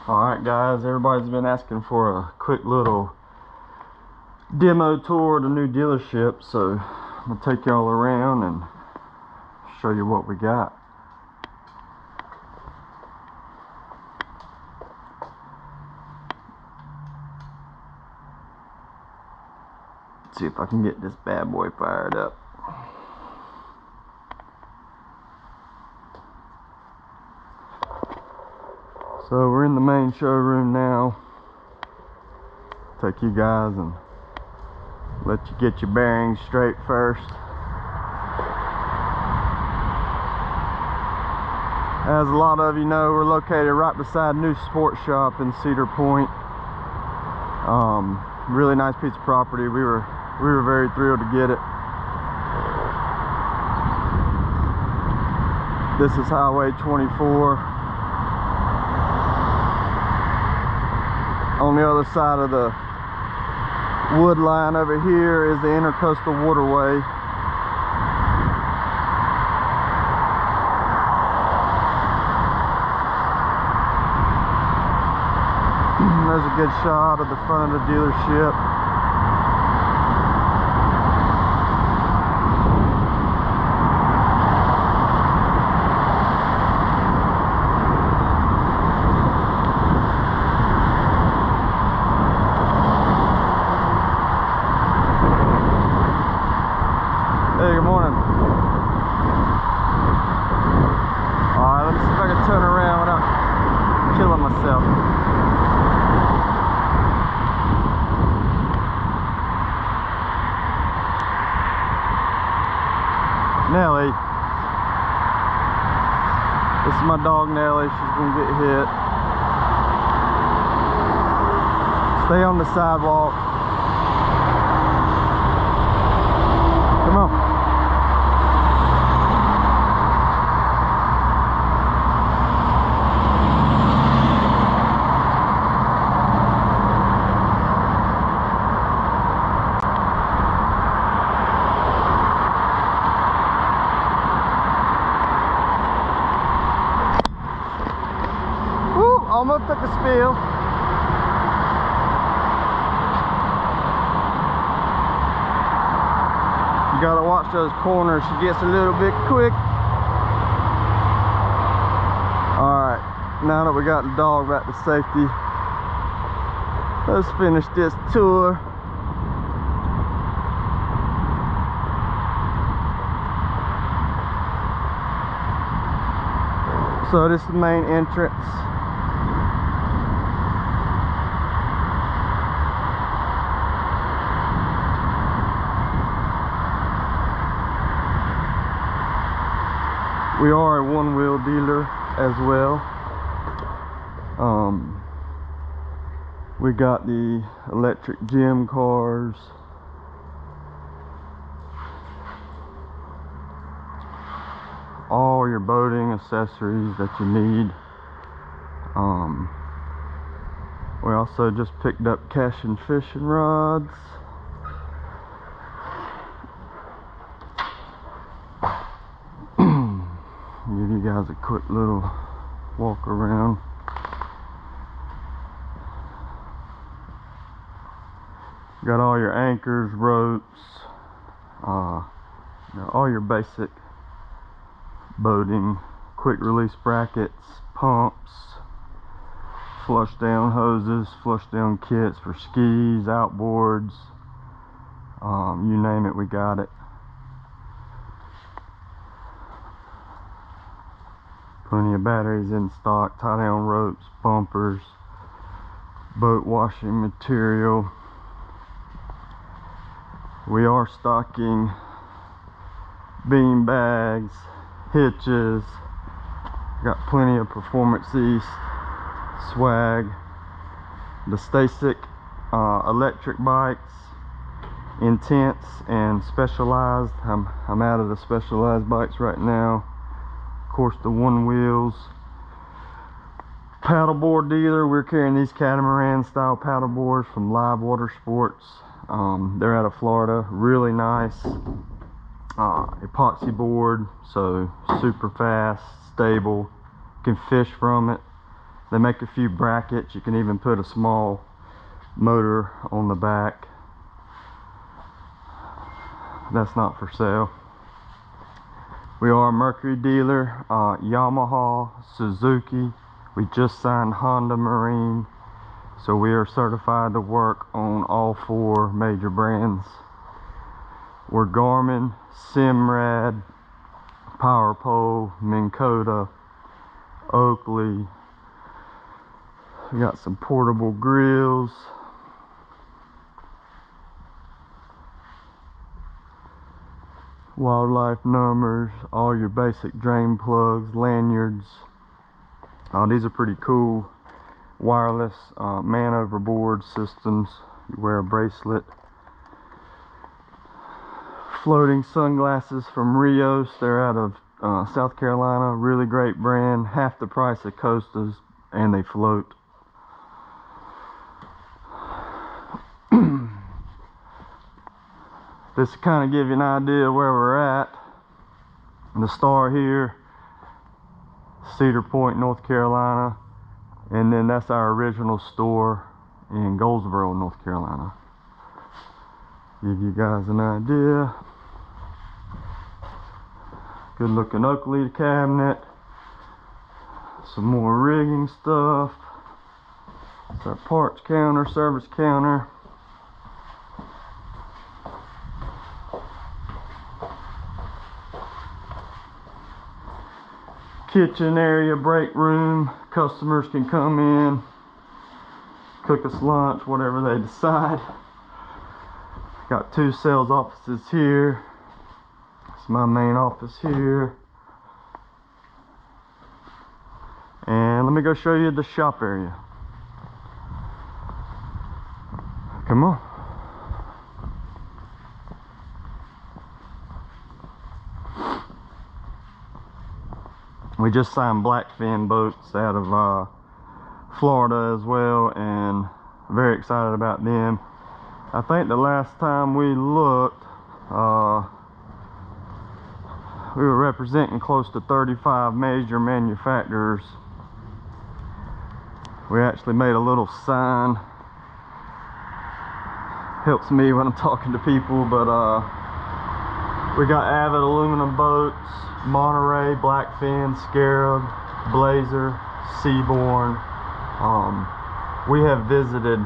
Alright guys, everybody's been asking for a quick little demo tour of the new dealership, so I'm gonna take y'all around and show you what we got. Let's see if I can get this bad boy fired up. So we're in the main showroom now. Take you guys and let you get your bearings straight first. As a lot of you know, we're located right beside New Sports Shop in Cedar Point. Really nice piece of property. We were very thrilled to get it. This is Highway 24. On the other side of the wood line over here is the Intercoastal Waterway. There's a good shot of the front of the dealership. Hey, good morning. Alright, let me see if I can turn around without killing myself. Nellie. This is my dog Nellie. She's gonna get hit. Stay on the sidewalk. Come on. Almost took a spill. You gotta watch those corners. She gets a little bit quick. Alright, now that we got the dog back to safety, let's finish this tour. So this is the main entrance. We are a one-wheel dealer as well. We got the electric gym cars, all your boating accessories that you need. We also just picked up casting fishing rods. Give you guys a quick little walk around. Got all your anchors, ropes, all your basic boating, quick release brackets, pumps, flush down hoses, flush down kits for skis, outboards, you name it, we got it. Plenty of batteries in stock, tie down ropes, bumpers, boat washing material. We are stocking bean bags, hitches, got plenty of Performance East swag. The Stasic electric bikes, intense and specialized. I'm out of the specialized bikes right now. Of course, the one wheels. Paddleboard dealer, we're carrying these catamaran style paddle boards from Live Water Sports. They're out of Florida, really nice. Epoxy board, so super fast, stable, can fish from it. They make a few brackets. You can even put a small motor on the back. That's not for sale. We are a Mercury dealer, Yamaha, Suzuki. We just signed Honda Marine, so we are certified to work on all 4 major brands. We're Garmin, Simrad, PowerPole, Minn Kota, Oakley. We got some portable grills. Wildlife numbers, all your basic drain plugs, lanyards. These are pretty cool. Wireless man overboard systems. You wear a bracelet. Floating sunglasses from Rios. They're out of South Carolina. Really great brand. Half the price of Costas, and they float. This to kind of give you an idea where we're at. The star here, Cedar Point, North Carolina, and then that's our original store in Goldsboro, North Carolina. Give you guys an idea. Good looking Oakley cabinet. Some more rigging stuff. It's our parts counter, service counter. Kitchen area, break room. Customers can come in, cook us lunch, whatever they decide. Got 2 sales offices here. It's my main office here. And let me go show you the shop area. Come on. We just signed blackfin boats out of Florida as well, and very excited about them. I think the last time we looked, we were representing close to 35 major manufacturers. We actually made a little sign. Helps me when I'm talking to people, but we got Avid aluminum boats, Monterey, Blackfin, Scarab, Blazer, Seaborn. We have visited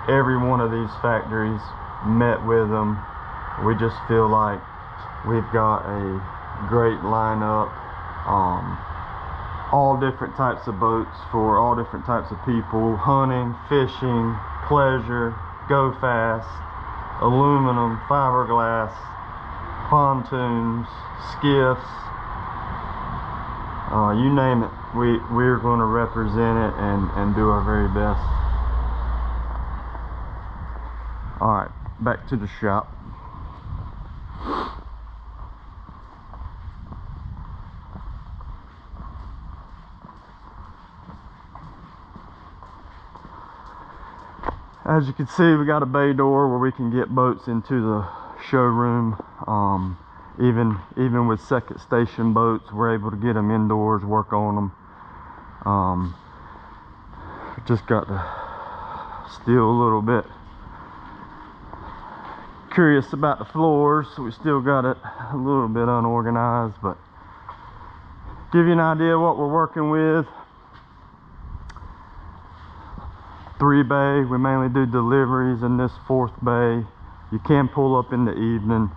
every one of these factories, met with them. We just feel like we've got a great lineup. All different types of boats for all different types of people: hunting, fishing, pleasure, go fast, aluminum, fiberglass, pontoons, skiffs, you name it. We're going to represent it and do our very best. Alright, back to the shop. As you can see, we got a bay door where we can get boats into the showroom. Even with second station boats, we're able to get them indoors, work on them. Just got to still a little bit curious about the floors, so we still got it a little bit unorganized, but give you an idea of what we're working with. 3 bay, we mainly do deliveries in this 4th bay. You can pull up in the evening,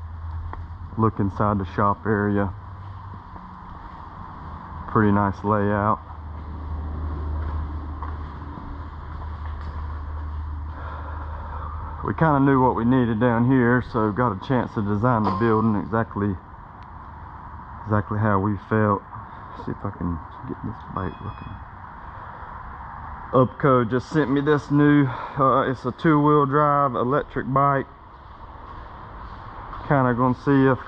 look inside the shop area. Pretty nice layout. We kind of knew what we needed down here, so got a chance to design the building exactly how we felt. See if I can get this bike looking. Upco just sent me this new, it's a 2-wheel drive electric bike. Kind of gonna see if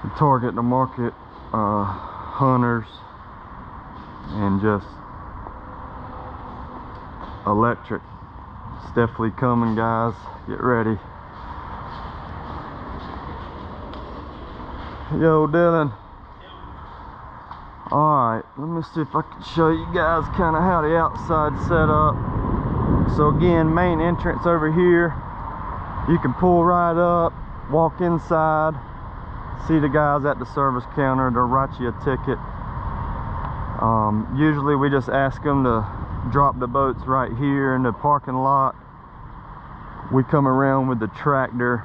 we target the market hunters and just electric. It's definitely coming, guys. Get ready. Yo, Dylan. Alright, let me see if I can show you guys kind of how the outside set up. So again, main entrance over here. You can pull right up, walk inside, see the guys at the service counter. They'll write you a ticket. Usually we just ask them to drop the boats right here in the parking lot. We come around with the tractor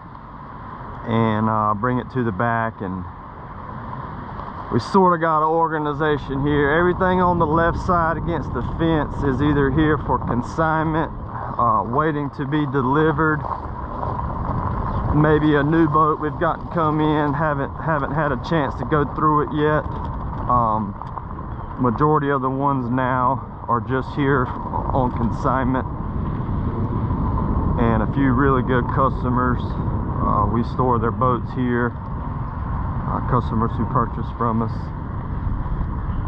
and bring it to the back, and we sort of got an organization here. Everything on the left side against the fence is either here for consignment, waiting to be delivered. Maybe a new boat we've got to come in, haven't had a chance to go through it yet. Majority of the ones now are just here on consignment, and a few really good customers, we store their boats here. Customers who purchase from us.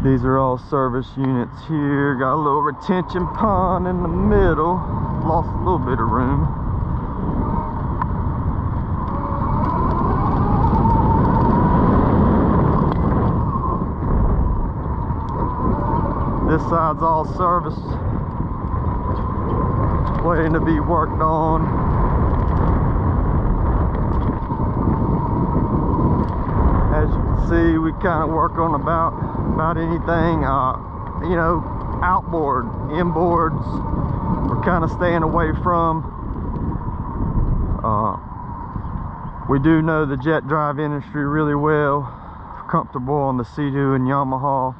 These are all service units here. Got a little retention pond in the middle. Lost a little bit of room. This side's all service, waiting to be worked on. As you can see, we kind of work on about anything, you know, outboard, inboards, we're kind of staying away from. We do know the jet drive industry really well, comfortable on the Sea-Doo and Yamaha.